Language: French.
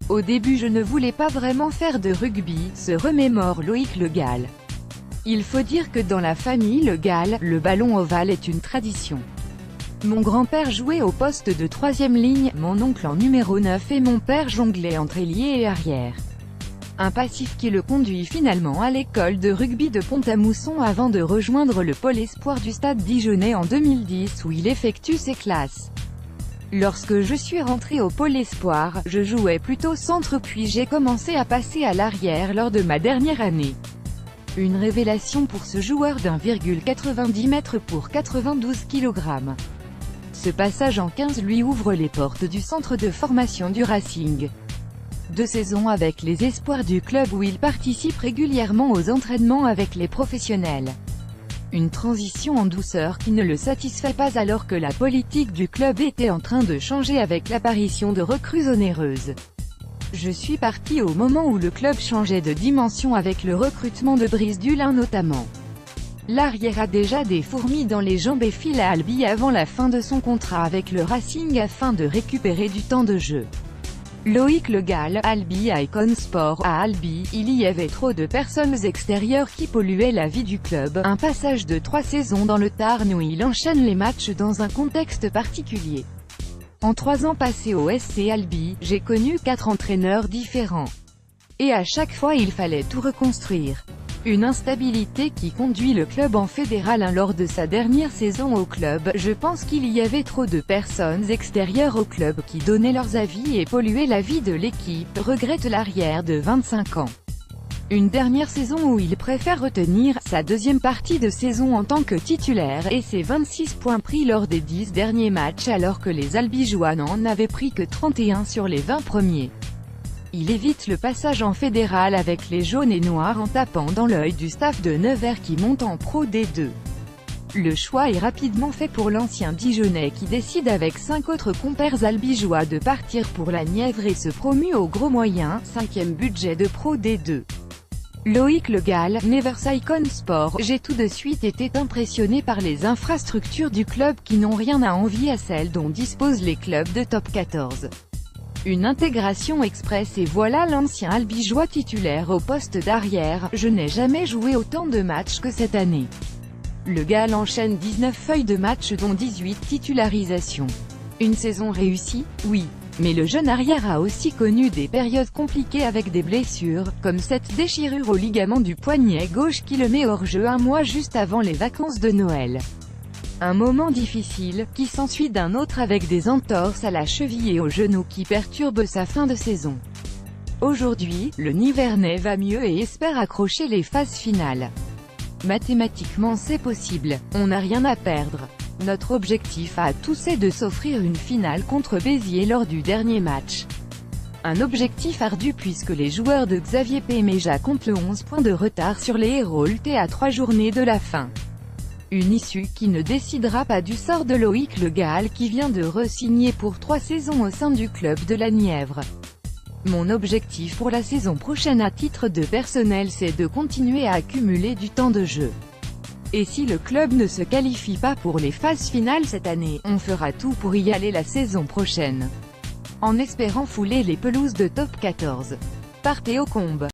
Au début je ne voulais pas vraiment faire de rugby, se remémore Loïc Le Gall. Il faut dire que dans la famille Le Gall, le ballon ovale est une tradition. Mon grand-père jouait au poste de 3e ligne, mon oncle en numéro 9 et mon père jonglait entre ailier et arrière. Un passif qui le conduit finalement à l'école de rugby de Pont-à-Mousson avant de rejoindre le pôle espoir du Stade Dijonnais en 2010 où il effectue ses classes. Lorsque je suis rentré au pôle espoir, je jouais plutôt centre puis j'ai commencé à passer à l'arrière lors de ma dernière année. Une révélation pour ce joueur d'1,90 m pour 92 kg. Ce passage en 15 lui ouvre les portes du centre de formation du Racing. 2 saisons avec les espoirs du club où il participe régulièrement aux entraînements avec les professionnels. Une transition en douceur qui ne le satisfait pas alors que la politique du club était en train de changer avec l'apparition de recrues onéreuses. Je suis parti au moment où le club changeait de dimension avec le recrutement de Brice Dulin notamment. L'arrière a déjà des fourmis dans les jambes et file à Albi avant la fin de son contrat avec le Racing afin de récupérer du temps de jeu. Loïc Le Gall, Albi Icon Sport. À Albi, il y avait trop de personnes extérieures qui polluaient la vie du club. Un passage de 3 saisons dans le Tarn où il enchaîne les matchs dans un contexte particulier. En 3 ans passés au SC Albi, j'ai connu 4 entraîneurs différents. Et à chaque fois il fallait tout reconstruire. Une instabilité qui conduit le club en fédéral 1 lors de sa dernière saison au club. Je pense qu'il y avait trop de personnes extérieures au club qui donnaient leurs avis et polluaient la vie de l'équipe, regrette l'arrière de 25 ans. Une dernière saison où il préfère retenir sa deuxième partie de saison en tant que titulaire et ses 26 points pris lors des 10 derniers matchs alors que les Albigeois n'en avaient pris que 31 sur les 20 premiers. Il évite le passage en fédéral avec les jaunes et noirs en tapant dans l'œil du staff de Nevers qui monte en Pro D2. Le choix est rapidement fait pour l'ancien Dijonnais qui décide avec 5 autres compères albigeois de partir pour la Nièvre et se promue au gros moyen, 5e budget de Pro D2. Loïc Le Gall, Nevers Icon Sport. J'ai tout de suite été impressionné par les infrastructures du club qui n'ont rien à envier à celles dont disposent les clubs de top 14. Une intégration express et voilà l'ancien albigeois titulaire au poste d'arrière. Je n'ai jamais joué autant de matchs que cette année. Le Gall enchaîne 19 feuilles de match dont 18 titularisations. Une saison réussie, oui. Mais le jeune arrière a aussi connu des périodes compliquées avec des blessures, comme cette déchirure au ligament du poignet gauche qui le met hors jeu un mois juste avant les vacances de Noël. Un moment difficile, qui s'ensuit d'un autre avec des entorses à la cheville et au genou qui perturbent sa fin de saison. Aujourd'hui, le Nivernais va mieux et espère accrocher les phases finales. Mathématiquement c'est possible, on n'a rien à perdre. Notre objectif à tous est de s'offrir une finale contre Béziers lors du dernier match. Un objectif ardu puisque les joueurs de Xavier Péméja comptent le 11 points de retard sur les Héroltais à 3 journées de la fin. Une issue qui ne décidera pas du sort de Loïc Le Gall qui vient de re-signer pour 3 saisons au sein du club de la Nièvre. Mon objectif pour la saison prochaine à titre de personnel c'est de continuer à accumuler du temps de jeu. Et si le club ne se qualifie pas pour les phases finales cette année, on fera tout pour y aller la saison prochaine. En espérant fouler les pelouses de top 14. Partez aux combes.